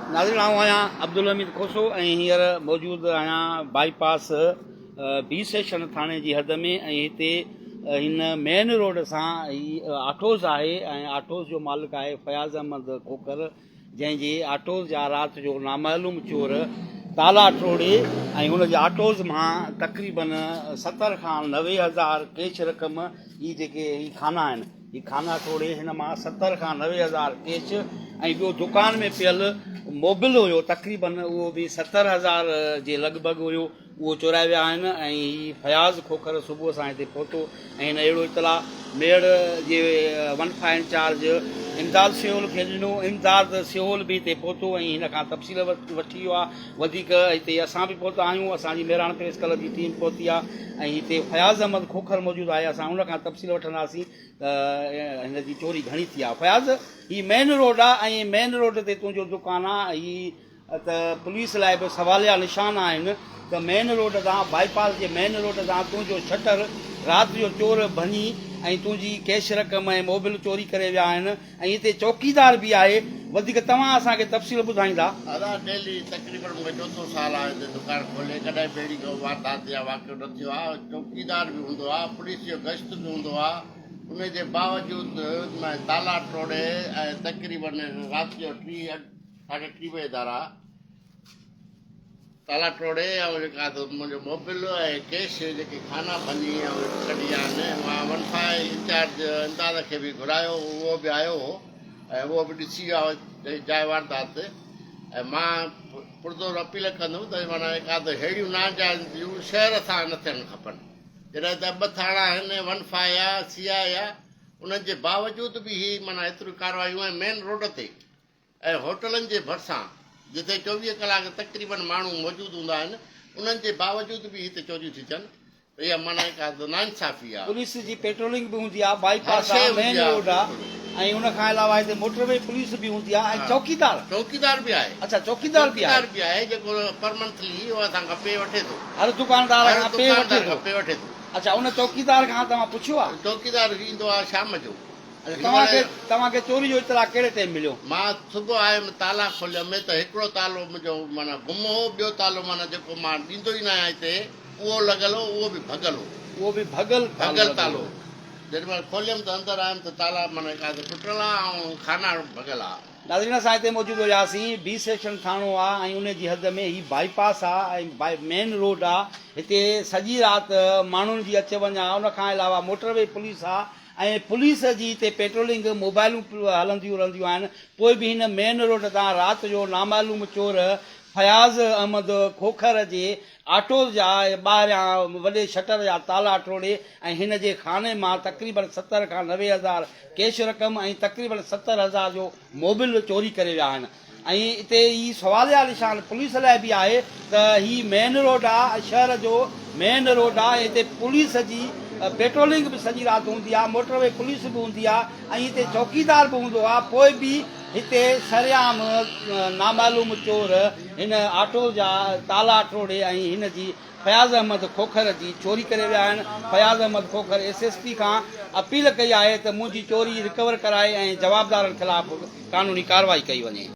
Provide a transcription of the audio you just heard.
नाज़रीन आऊं आहियां अब्दुल हमीद खोसो ऐं हींअर मौजूदु आहियां बाईपास बी सेक्शन थाणे जी हद में ऐं हिते हिन मेन रोड सां ही आटोज़ आहे ऐं आटोज़ जो मालिक आहे फयाज़ अहमद खोखर जंहिंजे आटोज़ जा राति जो नामालूम चोर ताला टोड़े ऐं हुन जे आटोज़ मां तक़रीबन 70 खां 90,000 कैश रक़म ही जेके ही खाना आहिनि ही खाना टोड़े हिन मां 70 खां 90,000 कैश ऐं ॿियो दुकान में पियल मोबिल हुयो तक़रीबन उहो बि 70,000 जे लॻभॻि हुयो उहो चोराए विया आहिनि ऐं ही फयाज़ खोखर सुबुह सां हिते पहुतो ऐं हिन अहिड़ो इतला मेड़ जे 1 इंचार्ज इमदाद सिहोल खे ॾिनो इमदाद सिहोल बि हिते पहुतो ऐं हिन खां तफ़सील वठी वियो आहे वधीक हिते असां बि पहुता आहियूं असांजी मेहरान प्रेस क्लब जी टीम पहुती आहे ऐं हिते फयाज़ अहमद खोखर मौजूदु आहे असां हुन खां तफ़सील वठंदासीं हिन जी चोरी घणी थी आहे फयाज़ ही मेन रोड आहे ऐं मेन रोड ते तुंहिंजो दुकानु आहे ही त पुलिस लाइ बि सवालिया निशान आहिनि त मेन रोड तां बाईपास जे मेन रोड तां तुंहिंजो शटर राति जो चोर भञी ऐं तुंहिंजी कैश रक़म ऐं मोबिल चोरी करे विया आहिनि ऐं हिते चौकीदार बि आहे वधीक तव्हां असांखे तफ़सील ॿुधाईंदा दादा डेली तक़रीबन मूंखे चोथों साल आहे हिते दुकानु खोले कॾहिं बि अहिड़ी को वारदात या वाक़ियो न थियो आहे चौकीदार बि हूंदो आहे पुलिस जो गश्त बि हूंदो आहे उनजे बावजूदि मां ताला टोड़े ऐं तक़रीबन राति जो 3:30 बजे दारा ताला टोड़े ऐं जेका मुंहिंजो मोबिल ऐं कैश जेके खाना भञी ऐं कढी आहिनि मां 1 इंचार्ज इमदाद खे बि घुरायो उहो बि आयो हो ऐं उहो बि ॾिसी वियो जाइ वारदात ऐं मां पुरज़ोर अपील कंदुमि त माना का त अहिड़ियूं नाजाइज़ियूं शहर सां न थियणु खपनि जॾहिं त 2 थाणा आहिनि 1 आहे CI आहे उन्हनि जे बावजूदि बि ही माना एतिरियूं कार्रवायूं ऐं मेन रोड ते ऐं होटलनि जे भरिसां जिते 24 कलाक तक़रीबन माण्हू मौजूदु हूंदा आहिनि उन्हनि जे बावजूदि बि हिते चोरियूं थी थियनि त इहा माना का नाइंसाफ़ी आहे पुलिस जी पेट्रोलिंग बि हूंदी आहे बाईपास आहे मेन रोड आहे ऐं उन खां अलावा हिते मोटरवे पुलिस बि हूंदी आहे ऐं चौकीदार बि आहे अच्छा चौकीदार बि आहे जेको पर मंथली उहो असां खां पे वठे थो हर दुकानदार खां पे वठे थो अच्छा उन चौकीदार खां तव्हां पुछियो आहे चौकीदार ईंदो आहे शाम जो तव्हांखे चोरी जो इतला कहिड़े टाइम मिलियो मां सुबुह आयुमि ताला खोलियुमि त हिकिड़ो तालो मुंहिंजो माना गुम हो ॿियो तालो माना जेको मां ॾींदो ई न आहियां हिते उहो लॻल हो उहो बि भॻल तालो जेॾीमहिल खोलियुमि त अंदरि आयुमि त ताला माना का टुटल आहे ऐं खाना भॻल आहे नाज़रीन असां हिते मौजूदु हुयासीं बी सेक्शन थाणो आहे ऐं उन जी हद में ही बाईपास आहे ऐं मेन रोड आहे हिते सॼी राति माण्हुनि जी अच वञ आहे उन खां अलावा मोटरवे पुलिस आहे ऐं पुलिस जी हिते पेट्रोलिंग मोबाइलूं हलंदियूं रहंदियूं आहिनि पोइ बि हिन मेन रोड तां राति जो नामालूम चोर फयाज़ अहमद खोखर जे आटो जा ॿाहिरियां वॾे शटर जा ताला टोड़े ऐं हिन जे खाने मां तक़रीबन 70 खां 90,000 कैश रक़म ऐं तक़रीबन 70,000 जो मोबिल चोरी करे विया आहिनि ऐं हिते ही सवालिया निशान पुलिस लाइ बि आहे त ही मेन रोड आहे शहर जो मेन रोड आहे हिते पुलिस जी पेट्रोलिंग बि सॼी राति हूंदी आहे मोटरवे पुलिस बि हूंदी आहे ऐं हिते चौकीदार बि हूंदो आहे पोइ बि हिते सरेआम नामालूम चोर हिन आटो जा ताला टोड़े ऐं हिन जी फयाज़ अहमद खोखर जी चोरी करे विया आहिनि फयाज़ अहमद खोखर SSP खां अपील कई आहे त मुंहिंजी चोरी रिकवर कराए ऐं जवाबदारनि ख़िलाफ़ कानूनी कार्रवाई कई वञे